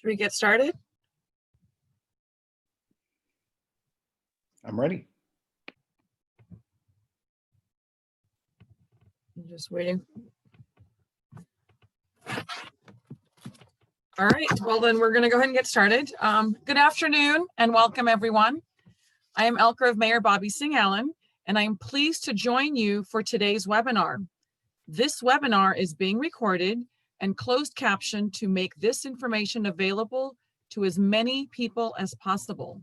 Should we get started? I'm ready. I'm just waiting. All right, well then we're gonna go ahead and get started. Good afternoon and welcome everyone. I am Elk Grove Mayor Bobby Singh Allen, and I am pleased to join you for today's webinar. This webinar is being recorded and closed captioned to make this information available to as many people as possible.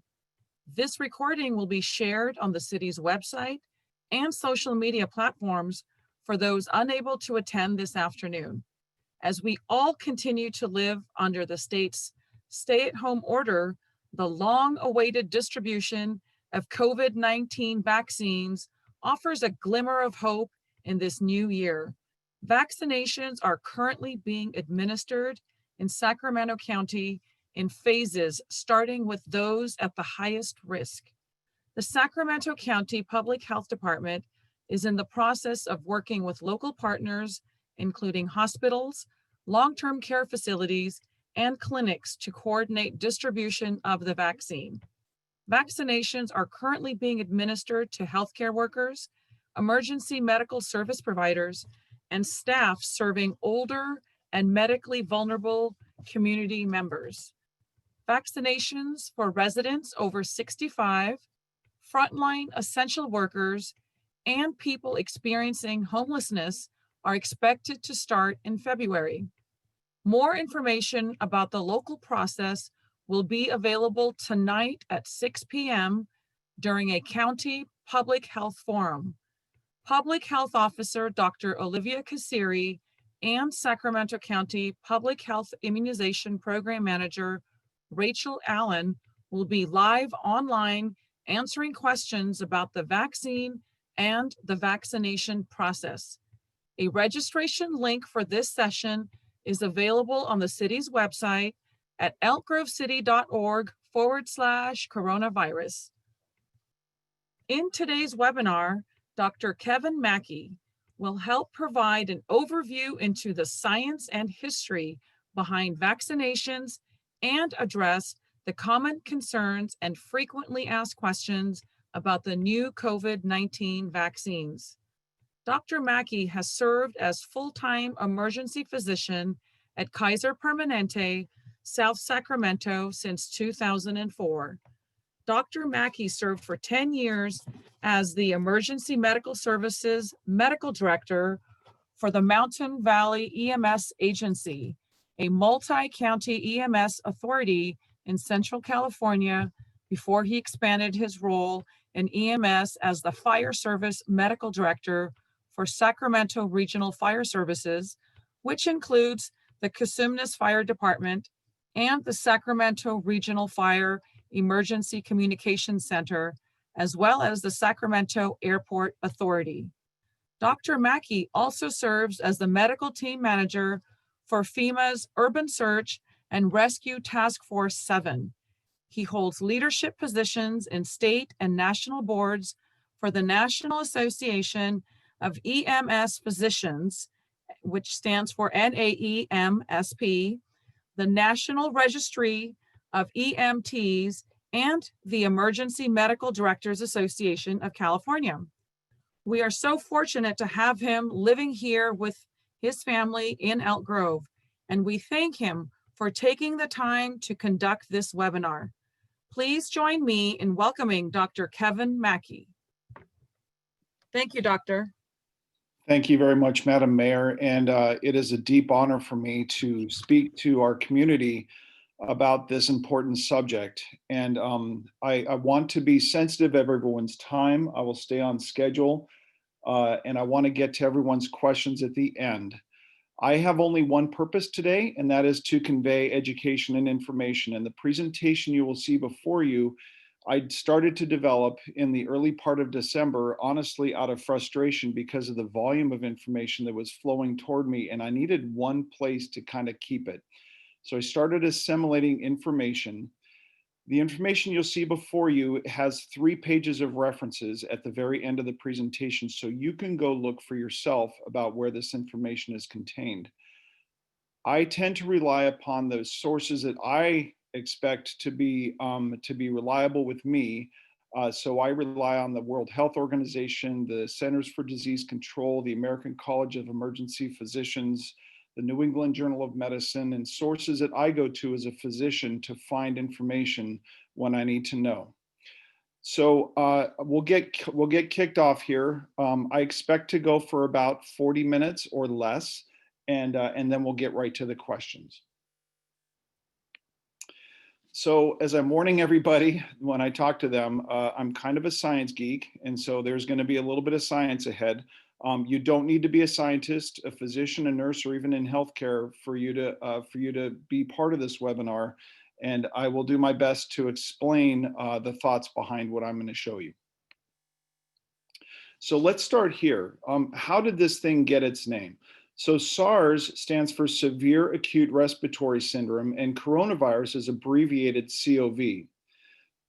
This recording will be shared on the city's website and social media platforms for those unable to attend this afternoon. As we all continue to live under the state's stay-at-home order, the long-awaited distribution of COVID-19 vaccines offers a glimmer of hope in this new year. Vaccinations are currently being administered in Sacramento County in phases, starting with those at the highest risk. The Sacramento County Public Health Department is in the process of working with local partners, including hospitals, long-term care facilities, and clinics to coordinate distribution of the vaccine. Vaccinations are currently being administered to healthcare workers, emergency medical service providers, and staff serving older and medically vulnerable community members. Vaccinations for residents over 65, frontline essential workers, and people experiencing homelessness are expected to start in February. More information about the local process will be available tonight at 6 p.m. during a county public health forum. Public Health Officer Dr. Olivia Kassiri and Sacramento County Public Health Immunization Program Manager Rachel Allen will be live online answering questions about the vaccine and the vaccination process. A registration link for this session is available on the city's website at elkgrovecity.org/coronavirus. In today's webinar, Dr. Kevin Mackey will help provide an overview into the science and history behind vaccinations and address the common concerns and frequently asked questions about the new COVID-19 vaccines. Dr. Mackey has served as full-time emergency physician at Kaiser Permanente, South Sacramento since 2004. Dr. Mackey served for 10 years as the Emergency Medical Services Medical Director for the Mountain Valley EMS Agency, a multi-county EMS authority in Central California, before he expanded his role in EMS as the Fire Service Medical Director for Sacramento Regional Fire Services, which includes the Cosumnes Fire Department and the Sacramento Regional Fire Emergency Communications Center, as well as the Sacramento Airport Authority. Dr. Mackey also serves as the medical team manager for FEMA's Urban Search and Rescue Task Force 7. He holds leadership positions in state and national boards for the National Association of EMS Physicians, which stands for NAEMSP, the National Registry of EMTs, and the Emergency Medical Directors Association of California. We are so fortunate to have him living here with his family in Elk Grove, and we thank him for taking the time to conduct this webinar. Please join me in welcoming Dr. Kevin Mackey. Thank you, Doctor. Thank you very much, Madam Mayor. And it is a deep honor for me to speak to our community about this important subject. And I want to be sensitive of everyone's time. I will stay on schedule. And I want to get to everyone's questions at the end. I have only one purpose today, and that is to convey education and information. And the presentation you will see before you, I started to develop in the early part of December, honestly, out of frustration because of the volume of information that was flowing toward me, and I needed one place to kind of keep it. So I started assimilating information. The information you'll see before you has 3 pages of references at the very end of the presentation, so you can go look for yourself about where this information is contained. I tend to rely upon those sources that I expect to be reliable with me. So I rely on the World Health Organization, the Centers for Disease Control, the American College of Emergency Physicians, the New England Journal of Medicine, and sources that I go to as a physician to find information when I need to know. So we'll get kicked off here. I expect to go for about 40 minutes or less, and then we'll get right to the questions. So as I'm warning everybody when I talk to them, I'm kind of a science geek, and so there's going to be a little bit of science ahead. You don't need to be a scientist, a physician, a nurse, or even in healthcare for you to be part of this webinar. And I will do my best to explain the thoughts behind what I'm going to show you. So let's start here. How did this thing get its name? So SARS stands for Severe Acute Respiratory Syndrome, and coronavirus is abbreviated COV.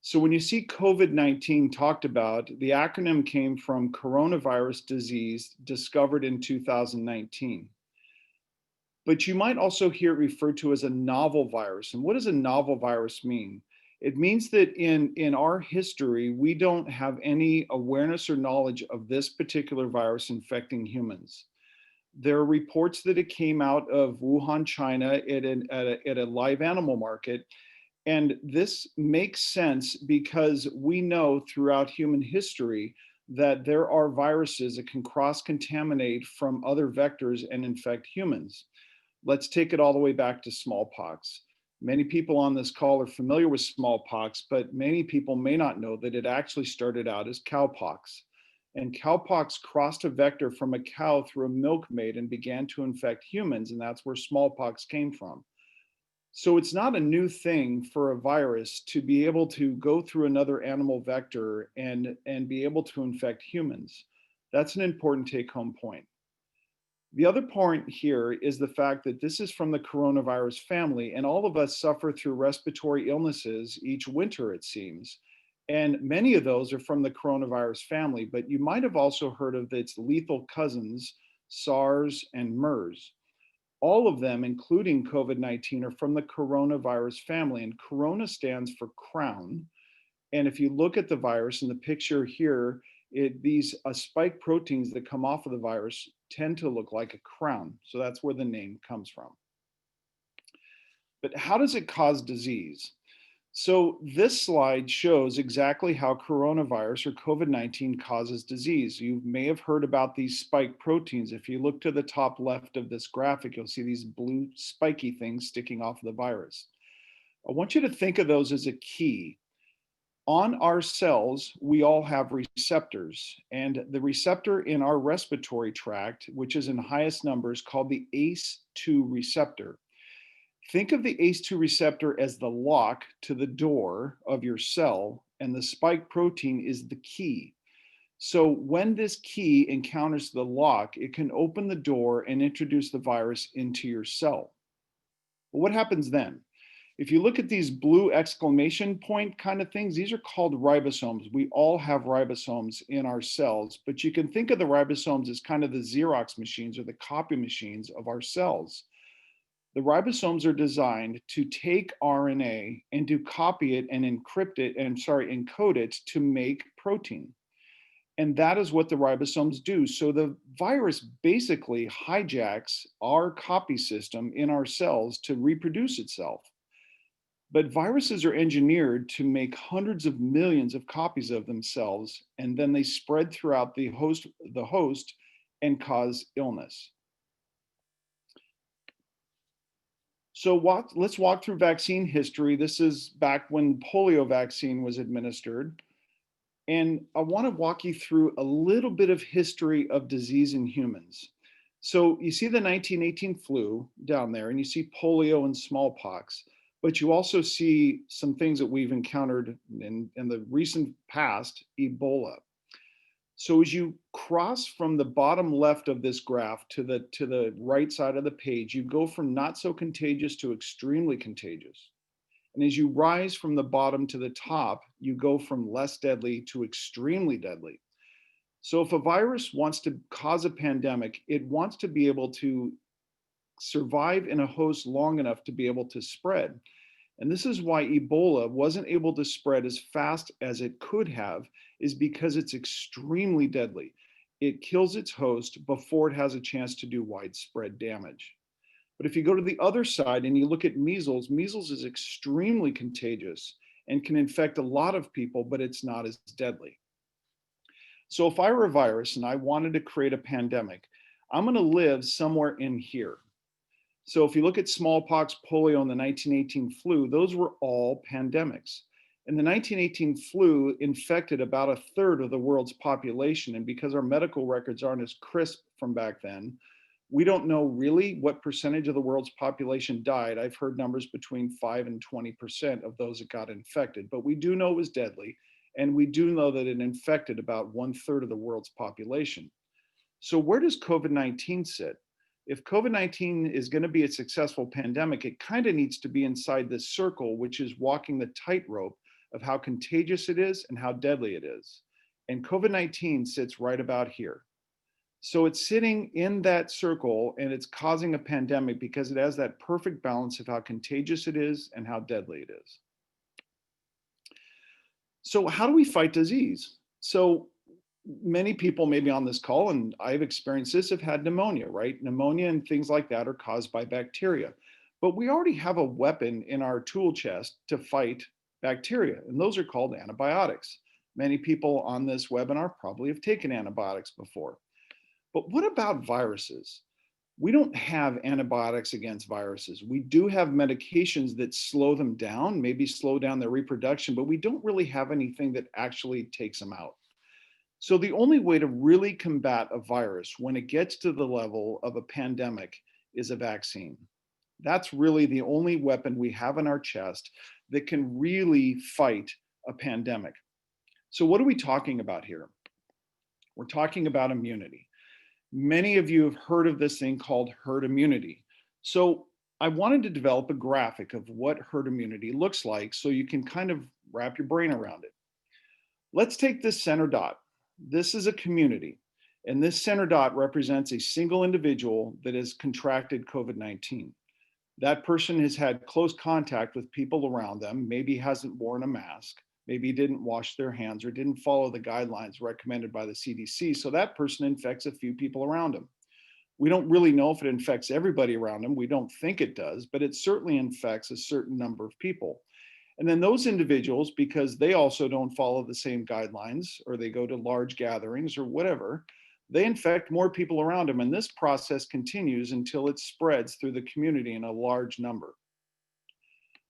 So when you see COVID-19 talked about, the acronym came from coronavirus disease discovered in 2019. But you might also hear it referred to as a novel virus. And what does a novel virus mean? It means that in our history, we don't have any awareness or knowledge of this particular virus infecting humans. There are reports that it came out of Wuhan, China at a live animal market. And this makes sense because we know throughout human history that there are viruses that can cross-contaminate from other vectors and infect humans. Let's take it all the way back to smallpox. Many people on this call are familiar with smallpox, but many people may not know that it actually started out as cowpox. And cowpox crossed a vector from a cow through a milkmaid and began to infect humans, and that's where smallpox came from. So it's not a new thing for a virus to be able to go through another animal vector and be able to infect humans. That's an important take-home point. The other point here is the fact that this is from the coronavirus family, and all of us suffer through respiratory illnesses each winter, it seems. And many of those are from the coronavirus family, but you might have also heard of its lethal cousins, SARS and MERS. All of them, including COVID-19, are from the coronavirus family, and corona stands for crown. And if you look at the virus in the picture here, these spike proteins that come off of the virus tend to look like a crown. So that's where the name comes from. But how does it cause disease? So this slide shows exactly how coronavirus or COVID-19 causes disease. You may have heard about these spike proteins. If you look to the top left of this graphic, you'll see these blue spiky things sticking off of the virus. I want you to think of those as a key. On our cells, we all have receptors, and the receptor in our respiratory tract, which is in highest numbers, called the ACE2 receptor. Think of the ACE2 receptor as the lock to the door of your cell, and the spike protein is the key. So when this key encounters the lock, it can open the door and introduce the virus into your cell. But what happens then? If you look at these blue exclamation point kind of things, these are called ribosomes. We all have ribosomes in our cells, but you can think of the ribosomes as kind of the Xerox machines or the copy machines of our cells. The ribosomes are designed to take RNA and to copy it and encode it to make protein. And that is what the ribosomes do. So the virus basically hijacks our copy system in our cells to reproduce itself. But viruses are engineered to make hundreds of millions of copies of themselves, and then they spread throughout the host and cause illness. So let's walk through vaccine history. This is back when polio vaccine was administered. And I want to walk you through a little bit of history of disease in humans. So you see the 1918 flu down there, and you see polio and smallpox, but you also see some things that we've encountered in the recent past, Ebola. So as you cross from the bottom left of this graph to the right side of the page, you go from not so contagious to extremely contagious. And as you rise from the bottom to the top, you go from less deadly to extremely deadly. So if a virus wants to cause a pandemic, it wants to be able to survive in a host long enough to be able to spread. And this is why Ebola wasn't able to spread as fast as it could have, is because it's extremely deadly. It kills its host before it has a chance to do widespread damage. But if you go to the other side and you look at measles, measles is extremely contagious and can infect a lot of people, but it's not as deadly. So if I were a virus and I wanted to create a pandemic, I'm going to live somewhere in here. So if you look at smallpox, polio, and the 1918 flu, those were all pandemics. And the 1918 flu infected about a third of the world's population. And because our medical records aren't as crisp from back then, we don't know really what percentage of the world's population died. I've heard numbers between 5 and 20% of those that got infected, but we do know it was deadly. And we do know that it infected about 1/3 of the world's population. So where does COVID-19 sit? If COVID-19 is going to be a successful pandemic, it kind of needs to be inside this circle, which is walking the tightrope of how contagious it is and how deadly it is. And COVID-19 sits right about here. So it's sitting in that circle and it's causing a pandemic because it has that perfect balance of how contagious it is and how deadly it is. So how do we fight disease? So many people maybe on this call, and I've experienced this, have had pneumonia, right? Pneumonia and things like that are caused by bacteria. But we already have a weapon in our tool chest to fight bacteria, and those are called antibiotics. Many people on this webinar probably have taken antibiotics before. But what about viruses? We don't have antibiotics against viruses. We do have medications that slow them down, maybe slow down their reproduction, but we don't really have anything that actually takes them out. So the only way to really combat a virus when it gets to the level of a pandemic is a vaccine. That's really the only weapon we have in our chest that can really fight a pandemic. So what are we talking about here? We're talking about immunity. Many of you have heard of this thing called herd immunity. So I wanted to develop a graphic of what herd immunity looks like so you can kind of wrap your brain around it. Let's take this center dot. This is a community, and this center dot represents a single individual that has contracted COVID-19. That person has had close contact with people around them, maybe hasn't worn a mask, maybe didn't wash their hands or didn't follow the guidelines recommended by the CDC. So that person infects a few people around them. We don't really know if it infects everybody around them. We don't think it does, but it certainly infects a certain number of people. And then those individuals, because they also don't follow the same guidelines or they go to large gatherings or whatever, they infect more people around them. And this process continues until it spreads through the community in a large number.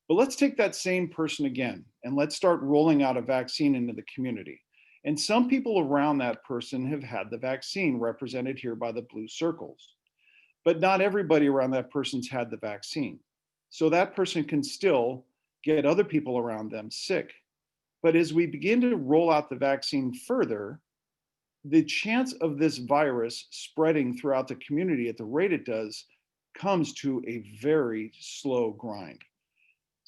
But let's take that same person again and let's start rolling out a vaccine into the community. And some people around that person have had the vaccine, represented here by the blue circles. But not everybody around that person's had the vaccine. So that person can still get other people around them sick. But as we begin to roll out the vaccine further, the chance of this virus spreading throughout the community at the rate it does comes to a very slow grind.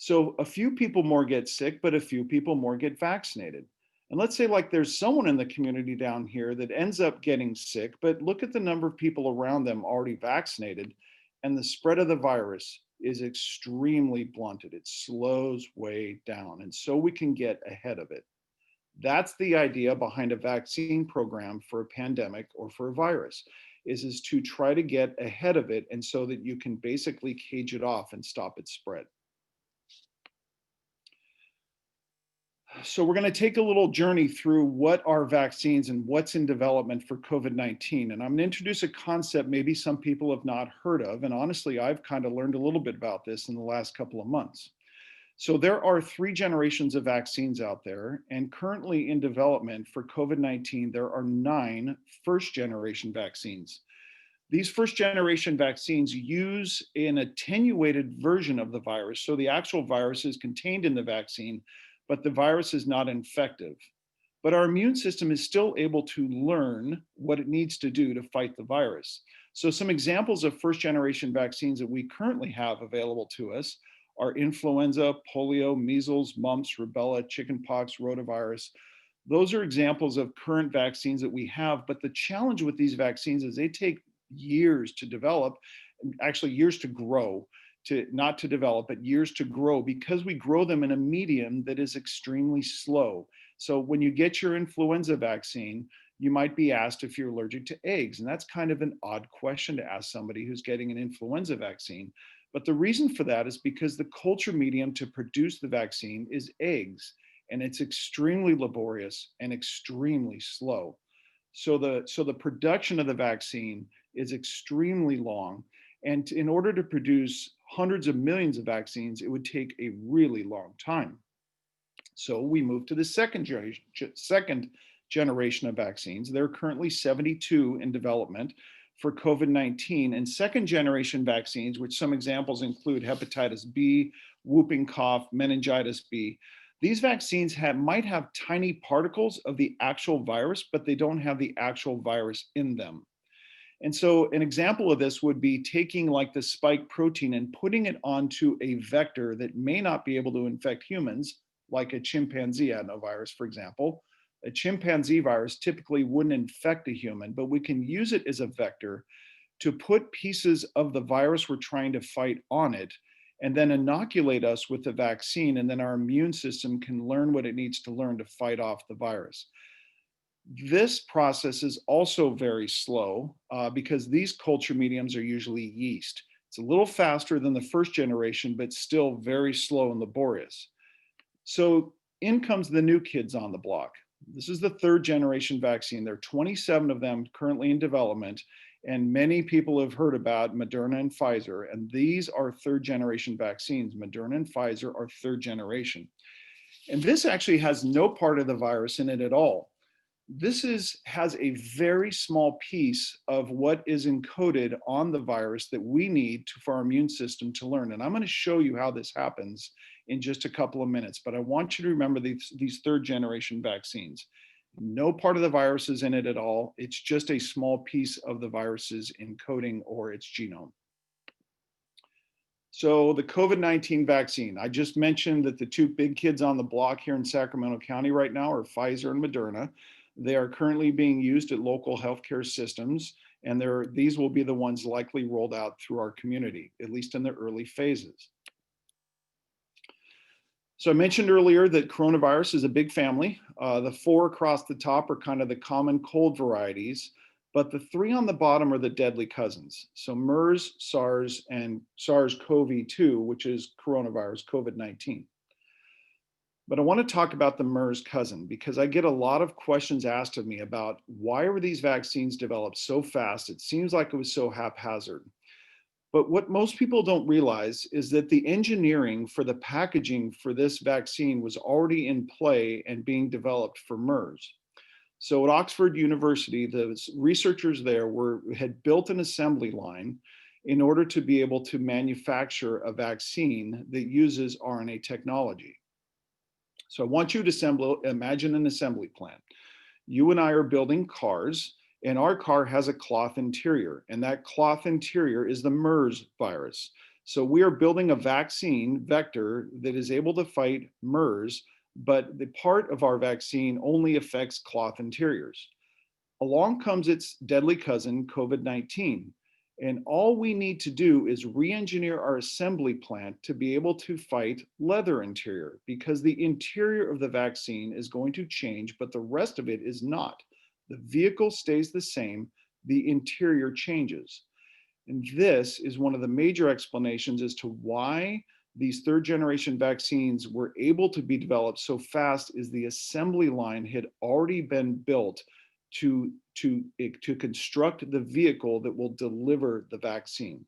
So a few people more get sick, but a few people more get vaccinated. And let's say like there's someone in the community down here that ends up getting sick, but look at the number of people around them already vaccinated, and the spread of the virus is extremely blunted. It slows way down. And so we can get ahead of it. That's the idea behind a vaccine program for a pandemic or for a virus, is to try to get ahead of it and so that you can basically cage it off and stop its spread. So we're going to take a little journey through what are vaccines and what's in development for COVID-19. And I'm going to introduce a concept maybe some people have not heard of. And honestly, I've kind of learned a little bit about this in the last couple of months. So there are 3 generations of vaccines out there, and currently in development for COVID-19, there are 9 first generation vaccines. These first generation vaccines use an attenuated version of the virus. So the actual virus is contained in the vaccine, but the virus is not infective. But our immune system is still able to learn what it needs to do to fight the virus. So some examples of first generation vaccines that we currently have available to us are influenza, polio, measles, mumps, rubella, chickenpox, rotavirus. Those are examples of current vaccines that we have, but the challenge with these vaccines is they take years to develop, actually years to grow, to not to develop, but years to grow, because we grow them in a medium that is extremely slow. So when you get your influenza vaccine, you might be asked if you're allergic to eggs. And that's kind of an odd question to ask somebody who's getting an influenza vaccine. But the reason for that is because the culture medium to produce the vaccine is eggs, and it's extremely laborious and extremely slow. So the production of the vaccine is extremely long. And in order to produce hundreds of millions of vaccines, it would take a really long time. So we move to the second generation of vaccines. There are currently 72 in development for COVID-19, and second generation vaccines, which some examples include hepatitis B, whooping cough, meningitis B. These vaccines might have tiny particles of the actual virus, but they don't have the actual virus in them. And so an example of this would be taking like the spike protein and putting it onto a vector that may not be able to infect humans, like a chimpanzee adenovirus, for example. A chimpanzee virus typically wouldn't infect a human, but we can use it as a vector to put pieces of the virus we're trying to fight on it, and then inoculate us with the vaccine, and then our immune system can learn what it needs to learn to fight off the virus. This process is also very slow because these culture mediums are usually yeast. It's a little faster than the first generation, but still very slow and laborious. So in comes the new kids on the block. This is the third generation vaccine. There are 27 of them currently in development, and many people have heard about Moderna and Pfizer, and these are third generation vaccines. Moderna and Pfizer are third generation. And this actually has no part of the virus in it at all. This has a very small piece of what is encoded on the virus that we need for our immune system to learn. And I'm going to show you how this happens in just a couple of minutes, but I want you to remember these third generation vaccines. No part of the virus is in it at all. It's just a small piece of the virus's encoding or its genome. So the COVID-19 vaccine, I just mentioned that the two big kids on the block here in Sacramento County right now are Pfizer and Moderna. They are currently being used at local healthcare systems, and these will be the ones likely rolled out through our community, at least in the early phases. So I mentioned earlier that coronavirus is a big family. The 4 across the top are kind of the common cold varieties, but the 3 on the bottom are the deadly cousins. So MERS, SARS, and SARS-CoV-2, which is coronavirus, COVID-19. But I want to talk about the MERS cousin because I get a lot of questions asked of me about why were these vaccines developed so fast? It seems like it was so haphazard. But what most people don't realize is that the engineering for the packaging for this vaccine was already in play and being developed for MERS. So at Oxford University, the researchers there had built an assembly line in order to be able to manufacture a vaccine that uses RNA technology. So I want you to imagine an assembly plant. You and I are building cars, and our car has a cloth interior, and that cloth interior is the MERS virus. So we are building a vaccine vector that is able to fight MERS, but the part of our vaccine only affects cloth interiors. Along comes its deadly cousin, COVID-19. And all we need to do is re-engineer our assembly plant to be able to fight leather interior, because the interior of the vaccine is going to change, but the rest of it is not. The vehicle stays the same, the interior changes. And this is one of the major explanations as to why these third generation vaccines were able to be developed so fast, is the assembly line had already been built to construct the vehicle that will deliver the vaccine.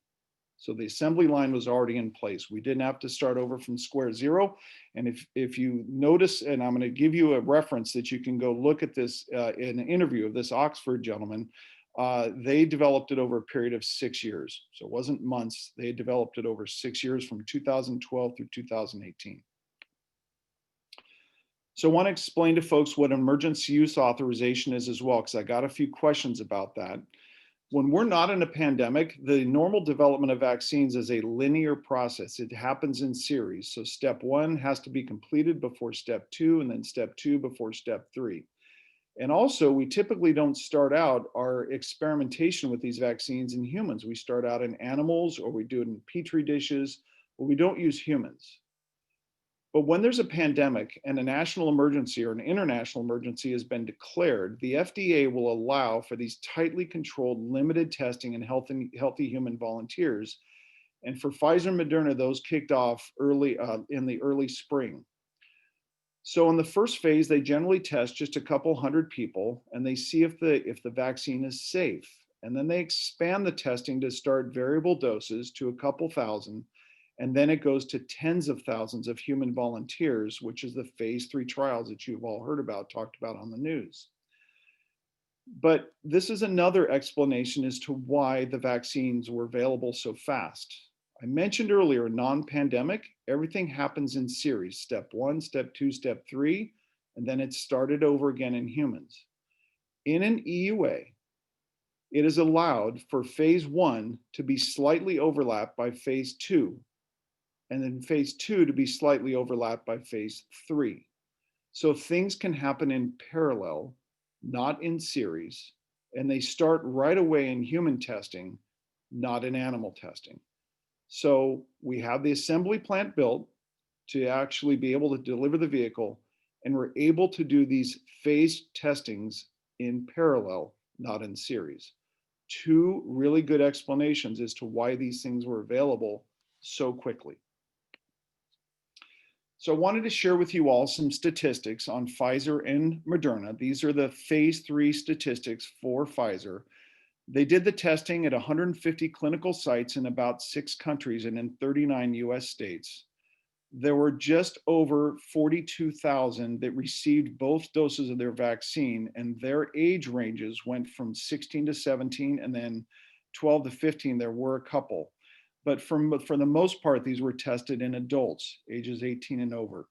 So the assembly line was already in place. We didn't have to start over from square zero. And if you notice, and I'm going to give you a reference that you can go look at this in an interview of this Oxford gentleman, They developed it over a period of 6 years. So it wasn't months. They developed it over 6 years from 2012 through 2018. So I want to explain to folks what emergency use authorization is as well, because I got a few questions about that. When we're not in a pandemic, the normal development of vaccines is a linear process. It happens in series. So step one has to be completed before step two, and then step two before step three. And also, we typically don't start out our experimentation with these vaccines in humans. We start out in animals, or we do it in petri dishes, but we don't use humans. But when there's a pandemic and a national emergency or an international emergency has been declared, the FDA will allow for these tightly controlled, limited testing in healthy human volunteers. And for Pfizer and Moderna, those kicked off early in the early spring. So in the first phase, they generally test just a couple hundred people, and they see if the vaccine is safe. And then they expand the testing to start variable doses to a couple thousand. And then it goes to tens of thousands of human volunteers, which is the phase 3 trials that you've all heard about, talked about on the news. But this is another explanation as to why the vaccines were available so fast. I mentioned earlier, non-pandemic, everything happens in series, step one, step two, step three, and then it's started over again in humans. In an EUA, it is allowed for phase one to be slightly overlapped by phase two, and then phase two to be slightly overlapped by phase three. So things can happen in parallel, not in series, and they start right away in human testing, not in animal testing. So we have the assembly plant built to actually be able to deliver the vehicle, and we're able to do these phased testings in parallel, not in series. Two really good explanations as to why these things were available so quickly. So I wanted to share with you all some statistics on Pfizer and Moderna. These are the phase 3 statistics for Pfizer. They did the testing at 150 clinical sites in about 6 countries and in 39 US states. There were just over 42,000 that received both doses of their vaccine, and their age ranges went from 16 to 17, and then 12 to 15, there were a couple. But for the most part, these were tested in adults, ages 18 and over.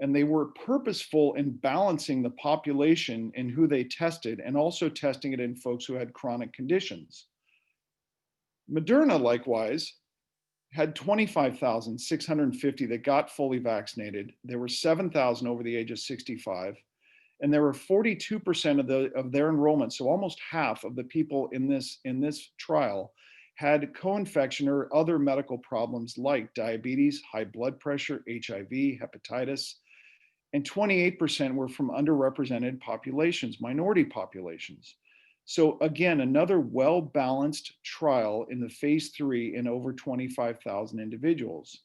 And they were purposeful in balancing the population in who they tested, and also testing it in folks who had chronic conditions. Moderna, likewise, had 25,650 that got fully vaccinated. There were 7,000 over the age of 65. And there were 42% of their enrollment, so almost half of the people in this trial had co-infection or other medical problems like diabetes, high blood pressure, HIV, hepatitis, and 28% were from underrepresented populations, minority populations. So again, another well-balanced trial in the phase 3 in over 25,000 individuals.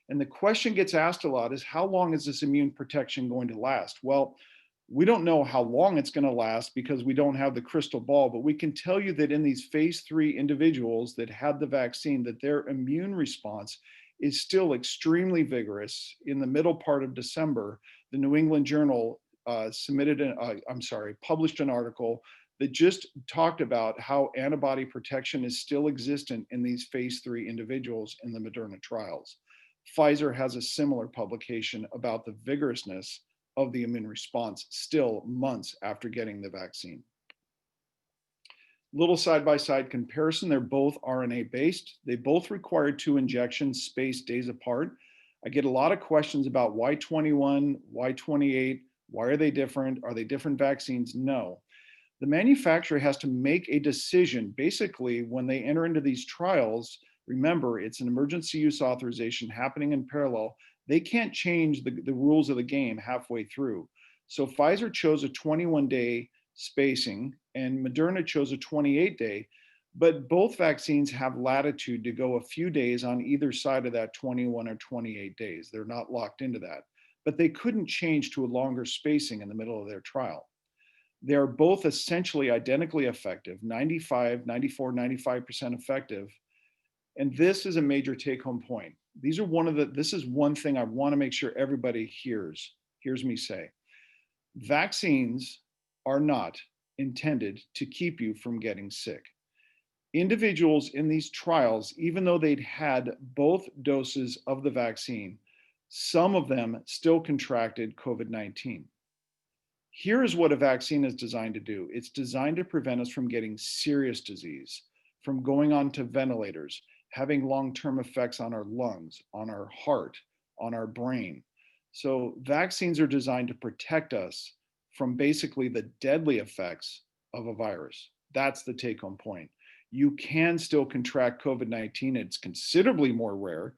And the question gets asked a lot is, how long is this immune protection going to last? Well, we don't know how long it's going to last because we don't have the crystal ball, but we can tell you that in these phase 3 individuals that had the vaccine, that their immune response is still extremely vigorous. In the middle part of December, the New England Journal published an article that just talked about how antibody protection is still existent in these phase 3 individuals in the Moderna trials. Pfizer has a similar publication about the vigorousness of the immune response still months after getting the vaccine. Little side-by-side comparison, they're both RNA-based. They both require 2 injections spaced days apart. I get a lot of questions about why 21, why 28, why are they different? Are they different vaccines? No. The manufacturer has to make a decision. Basically, when they enter into these trials, remember, it's an emergency use authorization happening in parallel. They can't change the rules of the game halfway through. So Pfizer chose a 21-day spacing and Moderna chose a 28-day, but both vaccines have latitude to go a few days on either side of that 21 or 28 days. They're not locked into that, but they couldn't change to a longer spacing in the middle of their trial. They are both essentially identically effective, 95%, 95% effective. And this is a major take-home point. This is one thing I want to make sure everybody hears me say. Vaccines are not intended to keep you from getting sick. Individuals in these trials, even though they'd had both doses of the vaccine, some of them still contracted COVID-19. Here is what a vaccine is designed to do. It's designed to prevent us from getting serious disease, from going on to ventilators, having long-term effects on our lungs, on our heart, on our brain. So vaccines are designed to protect us from basically the deadly effects of a virus. That's the take-home point. You can still contract COVID-19. It's considerably more rare,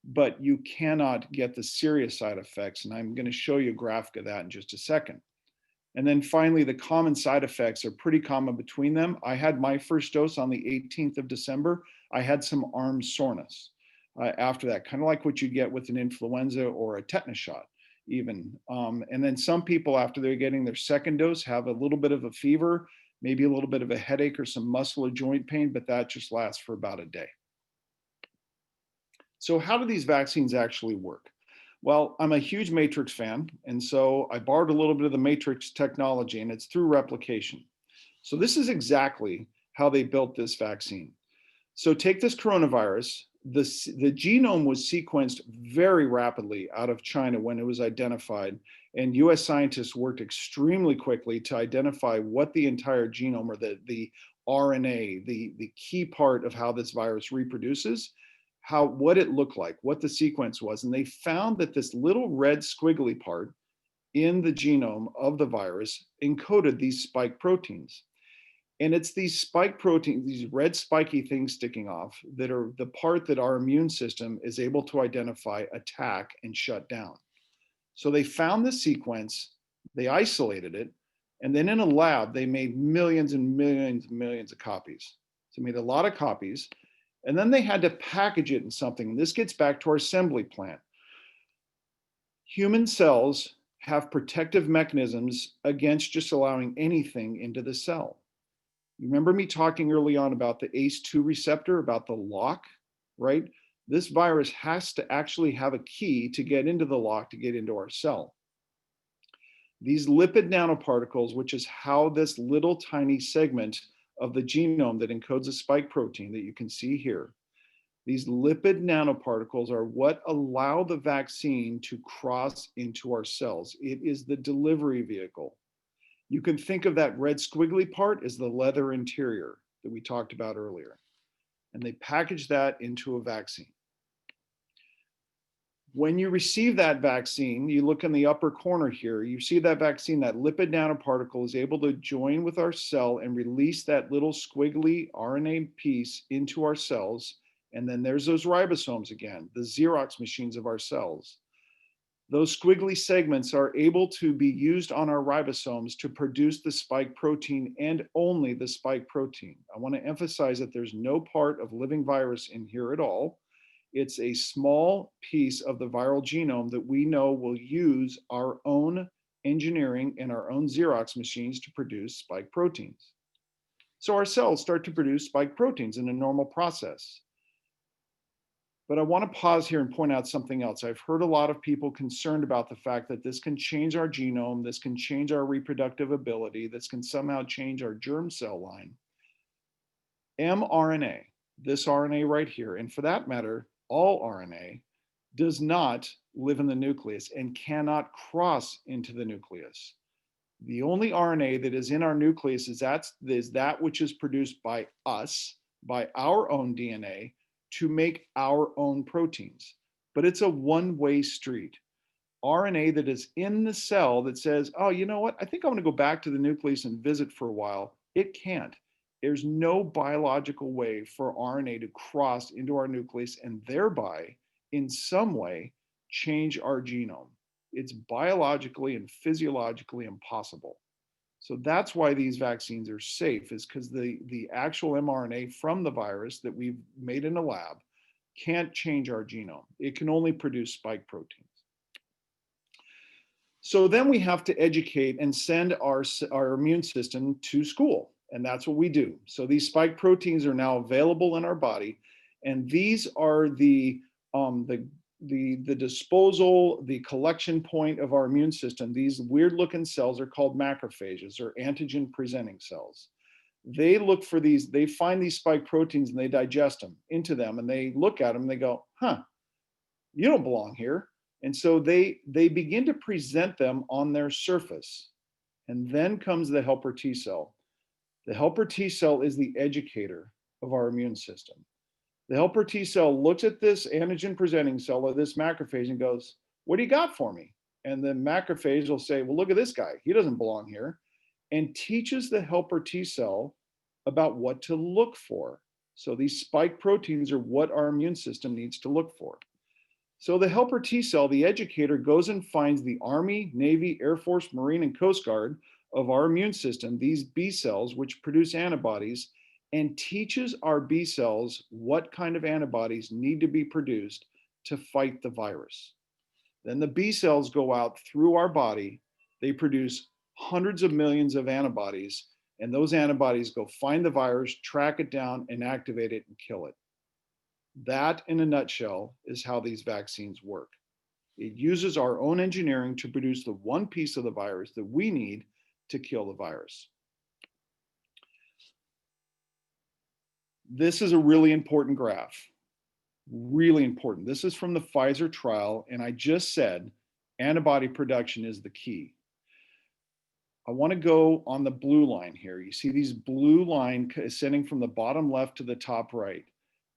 but you cannot get the serious side effects. And I'm going to show you a graphic of that in just a second. And then finally, the common side effects are pretty common between them. I had my first dose on the 18th of December. I had some arm soreness after that, kind of like what you get with an influenza or a tetanus shot even. And then some people, after they're getting their second dose, have a little bit of a fever, maybe a little bit of a headache or some muscle or joint pain, but that just lasts for about a day. So how do these vaccines actually work? Well, I'm a huge Matrix fan, and so I borrowed a little bit of the Matrix technology, and it's through replication. So this is exactly how they built this vaccine. So take this coronavirus. The genome was sequenced very rapidly out of China when it was identified, and US scientists worked extremely quickly to identify what the entire genome, or the RNA, the key part of how this virus reproduces, what it looked like, what the sequence was. And they found that this little red squiggly part in the genome of the virus encoded these spike proteins. And it's these spike proteins, these red spiky things sticking off, that are the part that our immune system is able to identify, attack, and shut down. So they found the sequence, they isolated it, and then in a lab, they made millions and millions and millions of copies. So made a lot of copies. And then they had to package it in something. This gets back to our assembly plant. Human cells have protective mechanisms against just allowing anything into the cell. You remember me talking early on about the ACE2 receptor, about the lock, right? This virus has to actually have a key to get into the lock, to get into our cell. These lipid nanoparticles, which is how this little tiny segment of the genome that encodes a spike protein that you can see here, these lipid nanoparticles are what allow the vaccine to cross into our cells. It is the delivery vehicle. You can think of that red squiggly part as the leather interior that we talked about earlier. And they package that into a vaccine. When you receive that vaccine, you look in the upper corner here, you see that vaccine, that lipid nanoparticle is able to join with our cell and release that little squiggly RNA piece into our cells. And then there's those ribosomes again, the Xerox machines of our cells. Those squiggly segments are able to be used on our ribosomes to produce the spike protein, and only the spike protein. I want to emphasize that there's no part of living virus in here at all. It's a small piece of the viral genome that we know will use our own engineering and our own Xerox machines to produce spike proteins. So our cells start to produce spike proteins in a normal process. But I want to pause here and point out something else. I've heard a lot of people concerned about the fact that this can change our genome, this can change our reproductive ability, this can somehow change our germ cell line. mRNA, this RNA right here, and for that matter, all RNA, does not live in the nucleus and cannot cross into the nucleus. The only RNA that is in our nucleus is that which is produced by us, by our own DNA, to make our own proteins. But it's a one-way street. RNA that is in the cell that says, oh, you know what? I think I want to go back to the nucleus and visit for a while. It can't. There's no biological way for RNA to cross into our nucleus and thereby, in some way, change our genome. It's biologically and physiologically impossible. So that's why these vaccines are safe, is because the actual mRNA from the virus that we've made in a lab can't change our genome. It can only produce spike proteins. So then we have to educate and send our immune system to school. And that's what we do. So these spike proteins are now available in our body. And these are the the disposal, the collection point of our immune system, these weird looking cells are called macrophages or antigen presenting cells. They look for these, they find these spike proteins and they digest them into them and they look at them and they go, huh, you don't belong here. And so they begin to present them on their surface. And then comes the helper T cell. The helper T cell is the educator of our immune system. The helper T cell looks at this antigen presenting cell or this macrophage and goes, what do you got for me? And the macrophage will say, well, look at this guy. He doesn't belong here. And teaches the helper T cell about what to look for. So these spike proteins are what our immune system needs to look for. So the helper T cell, the educator, goes and finds the Army, Navy, Air Force, Marine, and Coast Guard of our immune system, these B cells, which produce antibodies, and teaches our B cells what kind of antibodies need to be produced to fight the virus. Then the B cells go out through our body. They produce hundreds of millions of antibodies, and those antibodies go find the virus, track it down, and activate it and kill it. That, in a nutshell, is how these vaccines work. It uses our own engineering to produce the one piece of the virus that we need to kill the virus. This is a really important graph, really important. This is from the Pfizer trial, and I just said antibody production is the key. I want to go on the blue line here. You see these blue line ascending from the bottom left to the top right.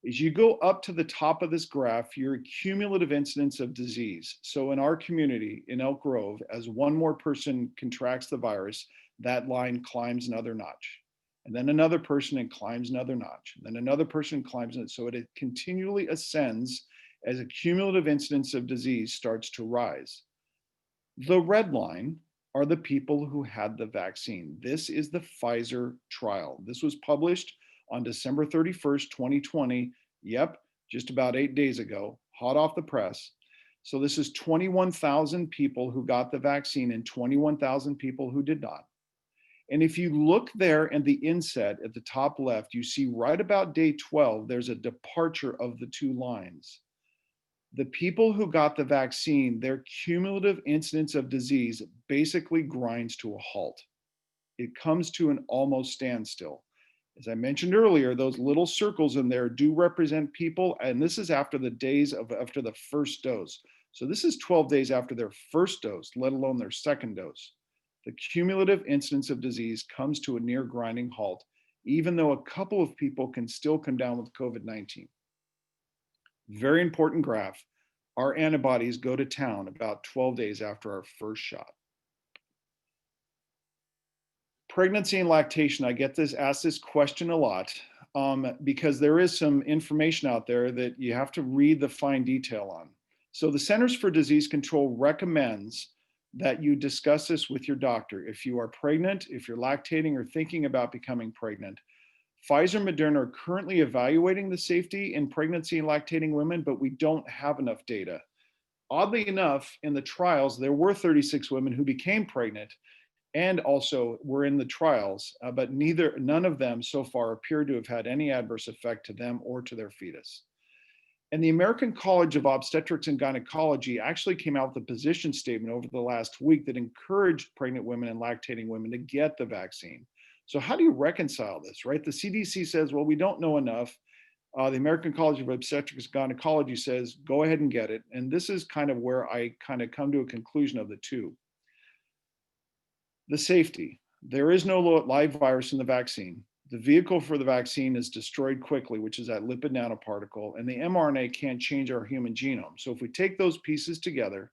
As you go up to the top of this graph, your cumulative incidence of disease. So in our community in Elk Grove, as one more person contracts the virus, that line climbs another notch. And then another person and climbs another notch. And then another person climbs it. So it continually ascends as a cumulative incidence of disease starts to rise. The red line are the people who had the vaccine. This is the Pfizer trial. This was published on December 31st, 2020. Yep, just about 8 days ago, hot off the press. So this is 21,000 people who got the vaccine and 21,000 people who did not. And if you look there at the inset at the top left, you see right about day 12, there's a departure of the two lines. The people who got the vaccine, their cumulative incidence of disease basically grinds to a halt. It comes to an almost standstill. As I mentioned earlier, those little circles in there do represent people, and this is after the days of after the first dose. So this is 12 days after their first dose, let alone their second dose. The cumulative incidence of disease comes to a near grinding halt, even though a couple of people can still come down with COVID-19. Very important graph. Our antibodies go to town about 12 days after our first shot. Pregnancy and lactation, I get asked this question a lot because there is some information out there that you have to read the fine detail on. So the Centers for Disease Control recommends that you discuss this with your doctor. If you are pregnant, if you're lactating or thinking about becoming pregnant, Pfizer and Moderna are currently evaluating the safety in pregnancy and lactating women, but we don't have enough data. Oddly enough, in the trials, there were 36 women who became pregnant and also were in the trials, but none of them so far appear to have had any adverse effect to them or to their fetus. And the American College of Obstetrics and Gynecology actually came out with a position statement over the last week that encouraged pregnant women and lactating women to get the vaccine. So how do you reconcile this, right? The CDC says, well, we don't know enough. The American College of Obstetrics and Gynecology says, go ahead and get it. And this is kind of where I kind of come to a conclusion of the two. The safety. There is no live virus in the vaccine. The vehicle for the vaccine is destroyed quickly, which is that lipid nanoparticle, and the mRNA can't change our human genome. So if we take those pieces together,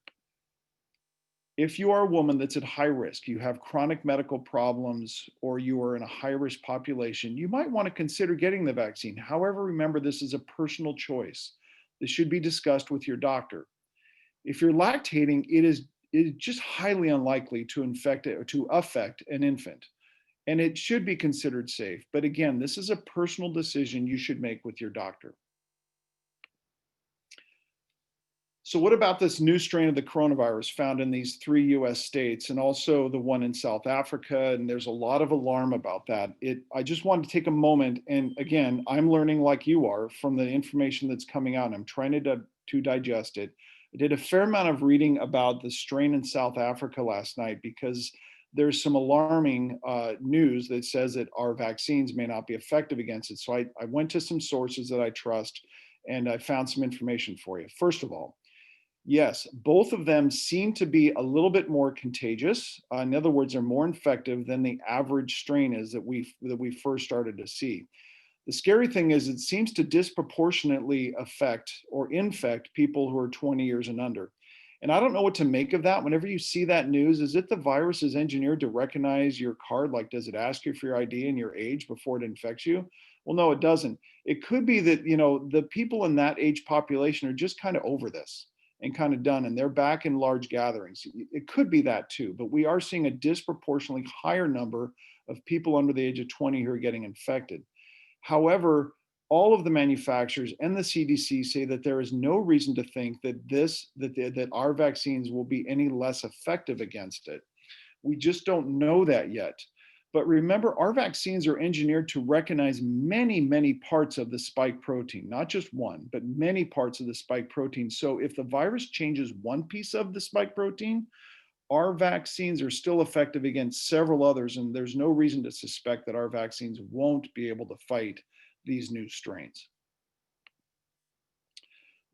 if you are a woman that's at high risk, you have chronic medical problems, or you are in a high-risk population, you might want to consider getting the vaccine. However, remember, this is a personal choice. This should be discussed with your doctor. If you're lactating, it is just highly unlikely to affect an infant, and it should be considered safe. But again, this is a personal decision you should make with your doctor. So what about this new strain of the coronavirus found in these 3 US states and also the one in South Africa? And there's a lot of alarm about that. I just wanted to take a moment. And again, I'm learning like you are from the information that's coming out. And I'm trying to digest it. I did a fair amount of reading about the strain in South Africa last night because there's some alarming news that says that our vaccines may not be effective against it. So I went to some sources that I trust and I found some information for you. First of all, yes, both of them seem to be a little bit more contagious. In other words, they're more infective than the average strain is that we first started to see. The scary thing is it seems to disproportionately affect or infect people who are 20 years and under. And I don't know what to make of that. Whenever you see that news, is it the virus is engineered to recognize your card? Like, does it ask you for your ID and your age before it infects you? Well, no, it doesn't. It could be that, the people in that age population are just kind of over this and kind of done, and they're back in large gatherings. It could be that too, but we are seeing a disproportionately higher number of people under the age of 20 who are getting infected. However, all of the manufacturers and the CDC say that there is no reason to think that our vaccines will be any less effective against it. We just don't know that yet. But remember, our vaccines are engineered to recognize many, many parts of the spike protein, not just one, but many parts of the spike protein. So if the virus changes one piece of the spike protein, our vaccines are still effective against several others, and there's no reason to suspect that our vaccines won't be able to fight these new strains.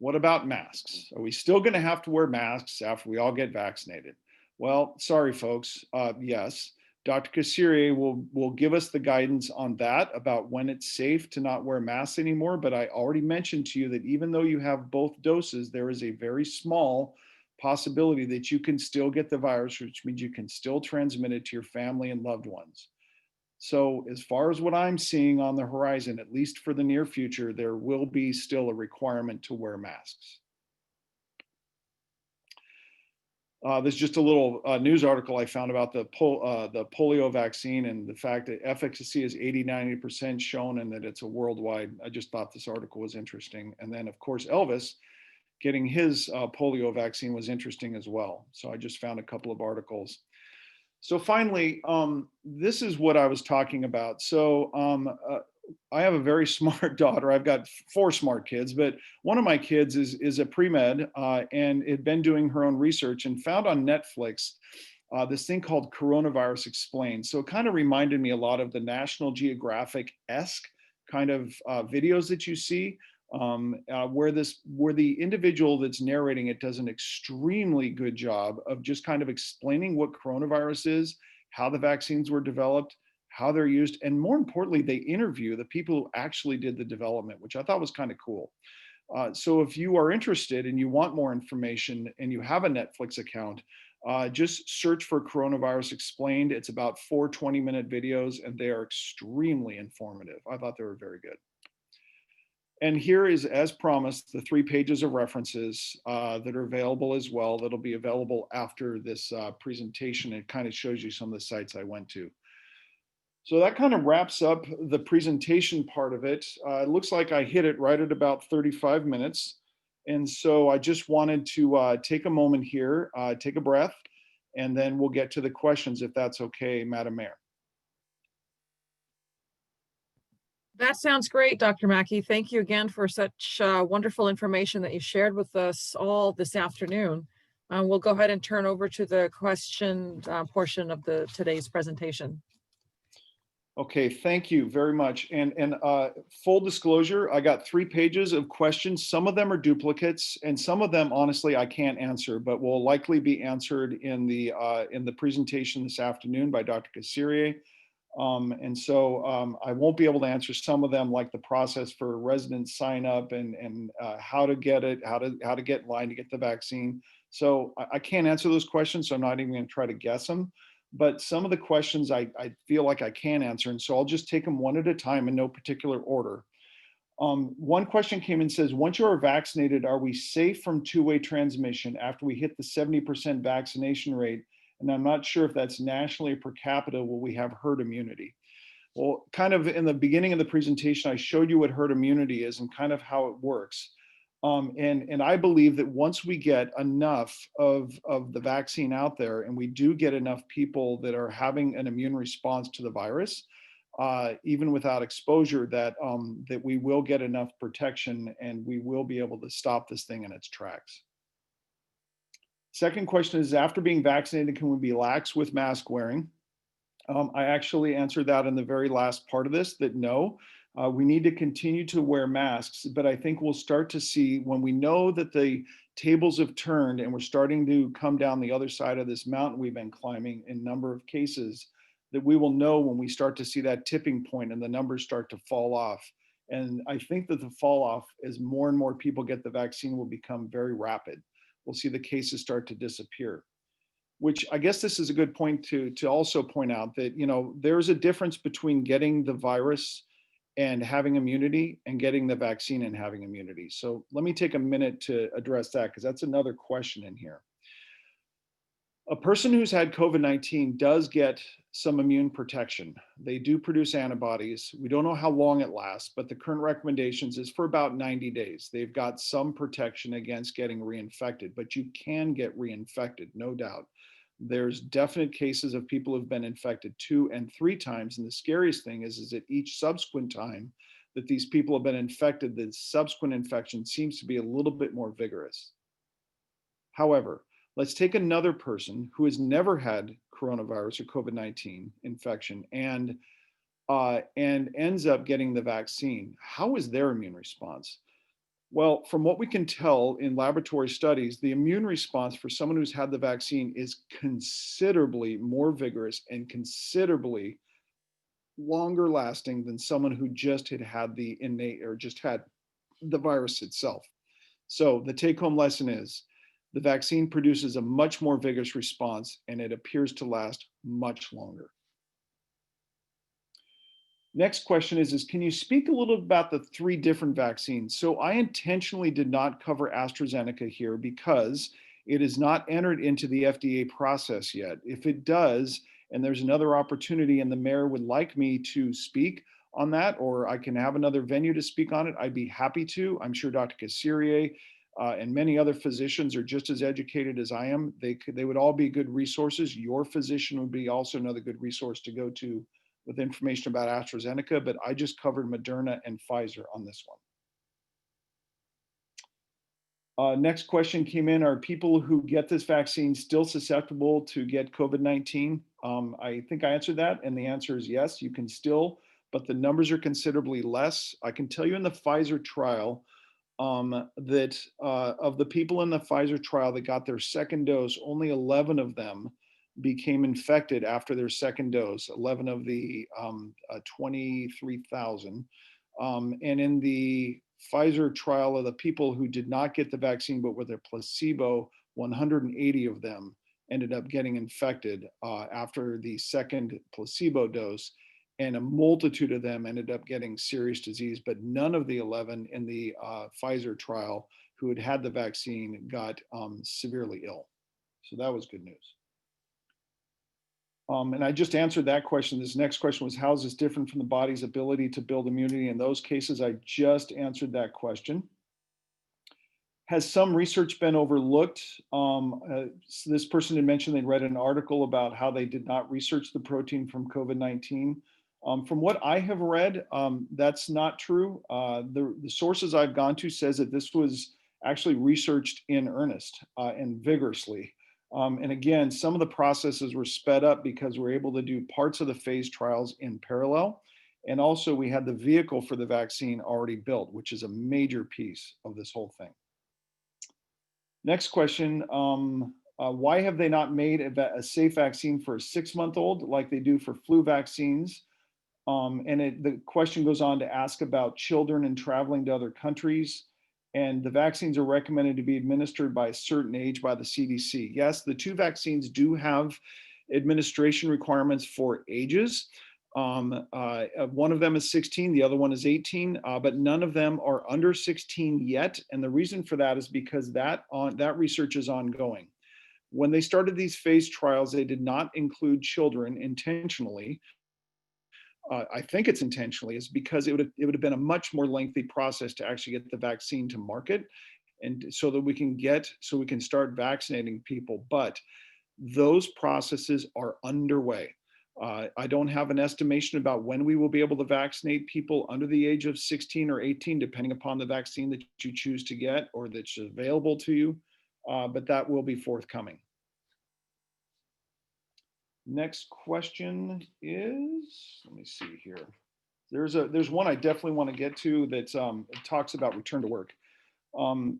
What about masks? Are we still going to have to wear masks after we all get vaccinated? Well, sorry, folks. Yes, Dr. Kassiri will give us the guidance on that about when it's safe to not wear masks anymore. But I already mentioned to you that even though you have both doses, there is a very small possibility that you can still get the virus, which means you can still transmit it to your family and loved ones. So as far as what I'm seeing on the horizon, at least for the near future, there will be still a requirement to wear masks. There's just a little news article I found about the polio vaccine and the fact that efficacy is 80–90% shown and that it's a worldwide. I just thought this article was interesting. And then of course, Elvis getting his polio vaccine was interesting as well. So I just found a couple of articles. So finally, this is what I was talking about. So I have a very smart daughter. I've got 4 smart kids, but one of my kids is a pre-med and had been doing her own research and found on Netflix this thing called Coronavirus Explained. So it kind of reminded me a lot of the National Geographic-esque kind of videos that you see. Where the individual that's narrating it does an extremely good job of just kind of explaining what coronavirus is, how the vaccines were developed, how they're used, and more importantly, they interview the people who actually did the development, which I thought was kind of cool. So if you are interested and you want more information and you have a Netflix account, just search for Coronavirus Explained. It's about 4 20-minute videos and they are extremely informative. I thought they were very good. And here is, as promised, the 3 pages of references that are available as well. That'll be available after this presentation. It kind of shows you some of the sites I went to. So that kind of wraps up the presentation part of it. It looks like I hit it right at about 35 minutes. And so I just wanted to take a moment here, take a breath, and then we'll get to the questions if that's okay, Madam Mayor. That sounds great, Dr. Mackey. Thank you again for such wonderful information that you shared with us all this afternoon. We'll go ahead and turn over to the question portion of today's presentation. Okay, thank you very much. And full disclosure, I got 3 pages of questions. Some of them are duplicates, and some of them, honestly, I can't answer, but will likely be answered in the presentation this afternoon by Dr. Kassiri. And so I won't be able to answer some of them, like the process for resident sign up and how to get it, how to get in line to get the vaccine. So I can't answer those questions, so I'm not even going to try to guess them. But some of the questions I feel like I can answer, and so I'll just take them one at a time in no particular order. One question came and says, once you are vaccinated, are we safe from 2-way transmission after we hit the 70% vaccination rate? And I'm not sure if that's nationally or per capita, will we have herd immunity? Well, kind of in the beginning of the presentation, I showed you what herd immunity is and kind of how it works. And I believe that once we get enough of the vaccine out there and we do get enough people that are having an immune response to the virus, even without exposure, that we will get enough protection and we will be able to stop this thing in its tracks. Second question is, after being vaccinated, can we be lax with mask wearing? I actually answered that in the very last part of this, that no, we need to continue to wear masks, but I think we'll start to see when we know that the tables have turned and we're starting to come down the other side of this mountain we've been climbing in number of cases, that we will know when we start to see that tipping point and the numbers start to fall off. And I think that the fall off, as more and more people get the vaccine, will become very rapid. We'll see the cases start to disappear. Which I guess this is a good point to also point out that, you know, there's a difference between getting the virus and having immunity and getting the vaccine and having immunity. So let me take a minute to address that, because that's another question in here. A person who's had COVID-19 does get some immune protection. They do produce antibodies. We don't know how long it lasts, but the current recommendations is for about 90 days. They've got some protection against getting reinfected, but you can get reinfected, no doubt. There's definite cases of people who've been infected 2 and 3 times. And the scariest thing is that each subsequent time that these people have been infected, the subsequent infection seems to be a little bit more vigorous. However, let's take another person who has never had coronavirus or COVID-19 infection and ends up getting the vaccine. How is their immune response? Well, from what we can tell in laboratory studies, the immune response for someone who's had the vaccine is considerably more vigorous and considerably longer lasting than someone who just had the innate or just had the virus itself. So the take home lesson is the vaccine produces a much more vigorous response and it appears to last much longer. Next question is can you speak a little about the 3 different vaccines? So I intentionally did not cover AstraZeneca here because it is not entered into the FDA process yet. If it does, and there's another opportunity and the mayor would like me to speak on that, or I can have another venue to speak on it, I'd be happy to. I'm sure Dr. Kassirier and many other physicians are just as educated as I am. They would all be good resources. Your physician would be also another good resource to go to with information about AstraZeneca, but I just covered Moderna and Pfizer on this one. Next question came in, are people who get this vaccine still susceptible to get COVID-19? I think I answered that, and the answer is yes, you can still, but the numbers are considerably less. I can tell you in the Pfizer trial that of the people in the Pfizer trial that got their second dose, only 11 of them became infected after their second dose, 11 of the 23,000. And in the Pfizer trial of the people who did not get the vaccine but with a placebo, 180 of them ended up getting infected after the second placebo dose, and a multitude of them ended up getting serious disease, but none of the 11 in the Pfizer trial who had had the vaccine got severely ill. So that was good news. And I just answered that question. This next question was, how is this different from the body's ability to build immunity? In those cases, I just answered that question. Has some research been overlooked? So this person had mentioned they'd read an article about how they did not research the protein from COVID-19. From what I have read, that's not true. The sources I've gone to says that this was actually researched in earnest and vigorously. And again, some of the processes were sped up because we're able to do parts of the phase trials in parallel. And also we had the vehicle for the vaccine already built, which is a major piece of this whole thing. Next question, why have they not made a safe vaccine for a 6-month-old like they do for flu vaccines? And the question goes on to ask about children and traveling to other countries. And the vaccines are recommended to be administered by a certain age by the CDC. Yes, the 2 vaccines do have administration requirements for ages. One of them is 16, the other one is 18, but none of them are under 16 yet. And the reason for that is because that research is ongoing. When they started these phase trials, they did not include children intentionally I think it's intentionally, is because it would have been a much more lengthy process to actually get the vaccine to market, and so that we can start vaccinating people. But those processes are underway. I don't have an estimation about when we will be able to vaccinate people under the age of 16 or 18, depending upon the vaccine that you choose to get or that's available to you, but that will be forthcoming. Next question is, let me see here. There's one I definitely want to get to that talks about return to work.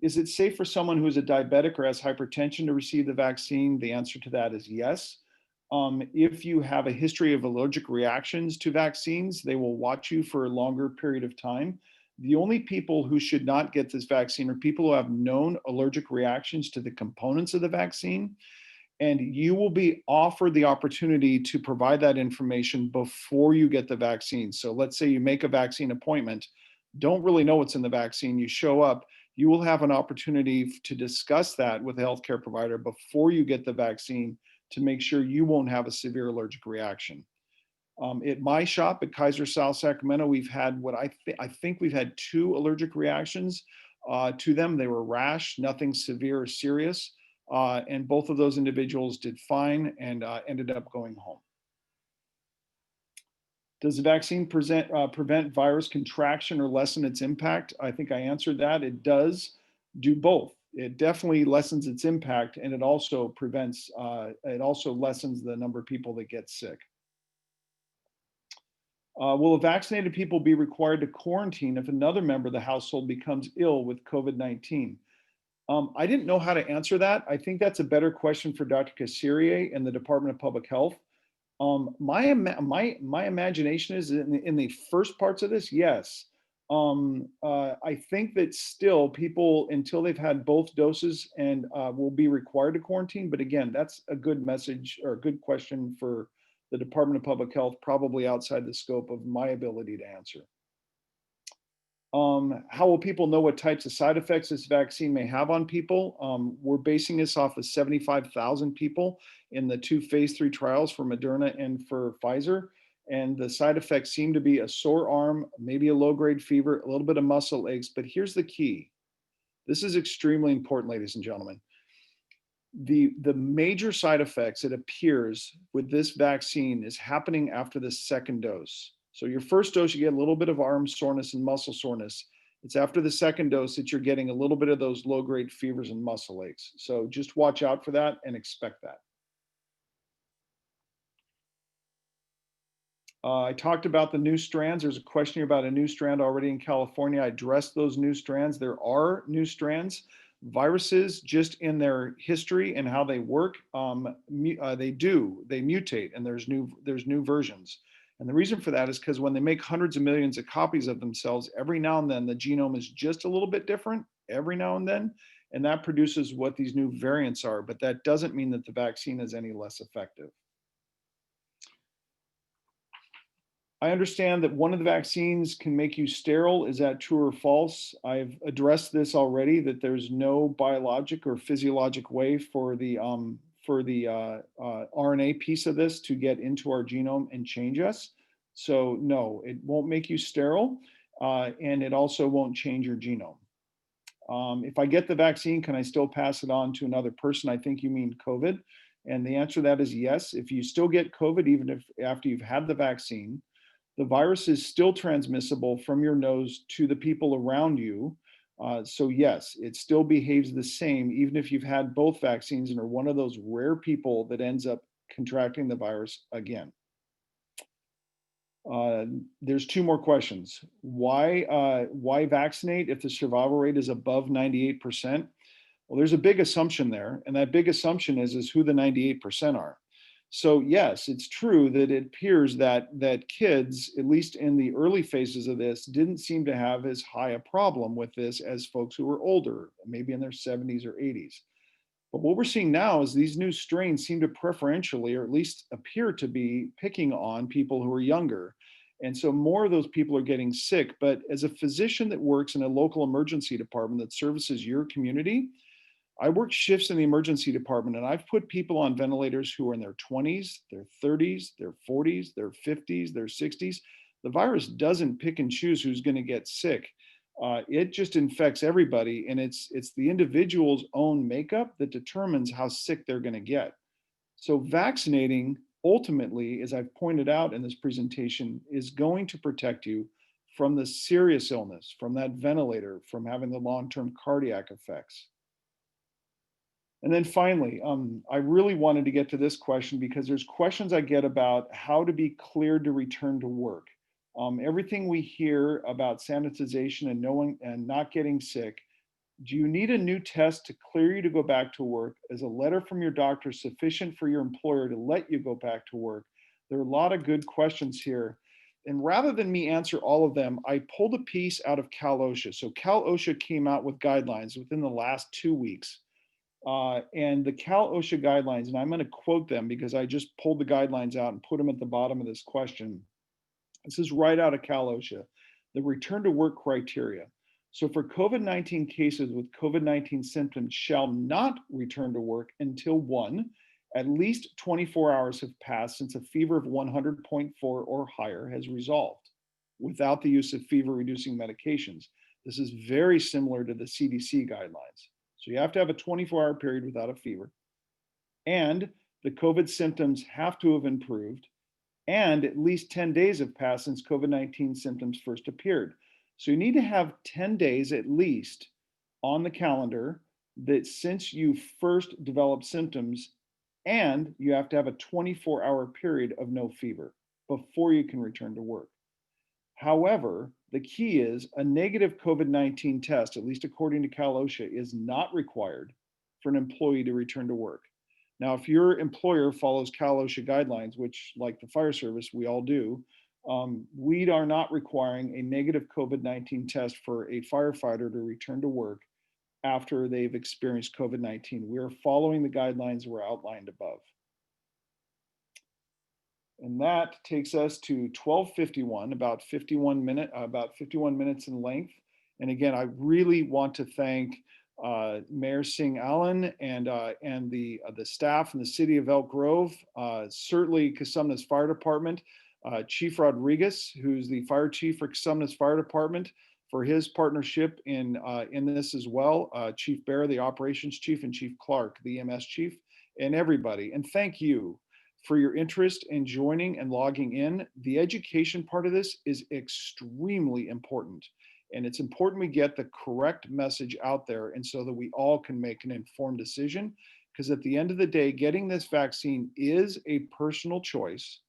Is it safe for someone who is a diabetic or has hypertension to receive the vaccine? The answer to that is yes. If you have a history of allergic reactions to vaccines, they will watch you for a longer period of time. The only people who should not get this vaccine are people who have known allergic reactions to the components of the vaccine. And you will be offered the opportunity to provide that information before you get the vaccine. So let's say you make a vaccine appointment, don't really know what's in the vaccine, you show up, you will have an opportunity to discuss that with a healthcare provider before you get the vaccine to make sure you won't have a severe allergic reaction. At my shop at Kaiser South Sacramento, we've had what I think we've had 2 allergic reactions to them. They were rash, nothing severe or serious. And both of those individuals did fine and ended up going home. Does the vaccine prevent virus contraction or lessen its impact? I think I answered that. It does do both. It definitely lessens its impact, and it also lessens the number of people that get sick. Will vaccinated people be required to quarantine if another member of the household becomes ill with COVID-19? I didn't know how to answer that. I think that's a better question for Dr. Kasserier and the Department of Public Health. My imagination is in the first parts of this, yes. I think that still people, until they've had both doses, and will be required to quarantine. But again, that's a good message or a good question for the Department of Public Health, probably outside the scope of my ability to answer. How will people know what types of side effects this vaccine may have on people? We're basing this off of 75,000 people in the 2 phase 3 trials for Moderna and for Pfizer. And the side effects seem to be a sore arm, maybe a low-grade fever, a little bit of muscle aches. But here's the key. This is extremely important, ladies and gentlemen. The major side effects, it appears, with this vaccine is happening after the second dose. So your first dose, you get a little bit of arm soreness and muscle soreness. It's after the second dose that you're getting a little bit of those low-grade fevers and muscle aches. So just watch out for that and expect that. I talked about the new strands. There's a question here about a new strand already in California. I addressed those new strands. There are new strands. Viruses, just in their history and how they work, they mutate, and there's new versions. And the reason for that is because when they make hundreds of millions of copies of themselves, every now and then the genome is just a little bit different, every now and then, and that produces what these new variants are. But that doesn't mean that the vaccine is any less effective. I understand that one of the vaccines can make you sterile. Is that true or false? I've addressed this already, that there's no biologic or physiologic way for the RNA piece of this to get into our genome and change us. So no, it won't make you sterile, and it also won't change your genome. If I get the vaccine, can I still pass it on to another person? I think you mean COVID. And the answer to that is yes. If you still get COVID, even if after you've had the vaccine, the virus is still transmissible from your nose to the people around you. So yes, it still behaves the same, even if you've had both vaccines and are one of those rare people that ends up contracting the virus again. There's 2 more questions. Why vaccinate if the survival rate is above 98%? Well, there's a big assumption there, and that big assumption is who the 98% are. So yes, it's true that it appears that kids, at least in the early phases of this, didn't seem to have as high a problem with this as folks who were older, maybe in their 70s or 80s. But what we're seeing now is these new strains seem to preferentially, or at least appear to be, picking on people who are younger. And so more of those people are getting sick. But as a physician that works in a local emergency department that services your community, I work shifts in the emergency department, and I've put people on ventilators who are in their 20s, their 30s, their 40s, their 50s, their 60s. The virus doesn't pick and choose who's going to get sick. It just infects everybody, and it's the individual's own makeup that determines how sick they're going to get. So vaccinating ultimately, as I've pointed out in this presentation, is going to protect you from the serious illness, from that ventilator, from having the long-term cardiac effects. And then finally, I really wanted to get to this question because there's questions I get about how to be cleared to return to work. Everything we hear about sanitization and knowing and not getting sick, do you need a new test to clear you to go back to work? Is a letter from your doctor sufficient for your employer to let you go back to work? There are a lot of good questions here. And rather than me answer all of them, I pulled a piece out of Cal OSHA. So Cal OSHA came out with guidelines within the last 2 weeks. And the Cal OSHA guidelines, and I'm going to quote them because I just pulled the guidelines out and put them at the bottom of this question. This is right out of Cal OSHA, the return to work criteria. So for COVID-19 cases with COVID-19 symptoms shall not return to work until 1, at least 24 hours have passed since a fever of 100.4 or higher has resolved without the use of fever reducing medications. This is very similar to the CDC guidelines. So you have to have a 24-hour period without a fever. And the COVID symptoms have to have improved. And at least 10 days have passed since COVID-19 symptoms first appeared. So you need to have 10 days at least on the calendar that since you first developed symptoms, and you have to have a 24-hour period of no fever before you can return to work. However, the key is a negative COVID-19 test, at least according to Cal OSHA, is not required for an employee to return to work. Now, if your employer follows Cal OSHA guidelines, which like the fire service, we all do, we are not requiring a negative COVID-19 test for a firefighter to return to work after they've experienced COVID-19. We are following the guidelines that were outlined above. And that takes us to 12:51, about 51 minutes in length. And again, I really want to thank Mayor Singh-Allen and the staff in the city of Elk Grove, certainly Cosumnes Fire Department, Chief Rodriguez, who's the fire chief for Cosumnes Fire Department, for his partnership in this as well. Chief Bear, the operations chief, and Chief Clark, the EMS chief, and everybody. And thank you for your interest in joining and logging in. The education part of this is extremely important. And it's important we get the correct message out there, and so that we all can make an informed decision. Because at the end of the day, getting this vaccine is a personal choice,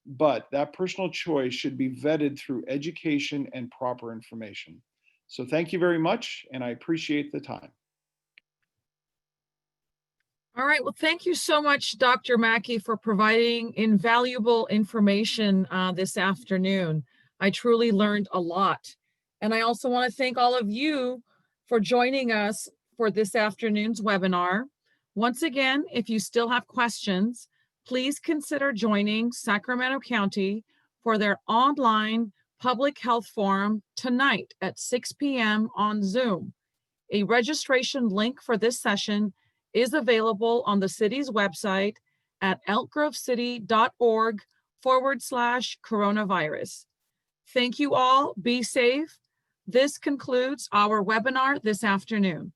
but that personal choice should be vetted through education and proper information. So thank you very much, and I appreciate the time. All right, well, thank you so much, Dr. Mackey, for providing invaluable information this afternoon. I truly learned a lot. And I also want to thank all of you for joining us for this afternoon's webinar. Once again, if you still have questions, please consider joining Sacramento County for their online public health forum tonight at 6 p.m. on Zoom. A registration link for this session is available on the city's website at elkgrovecity.org/coronavirus. Thank you all. Be safe. This concludes our webinar this afternoon.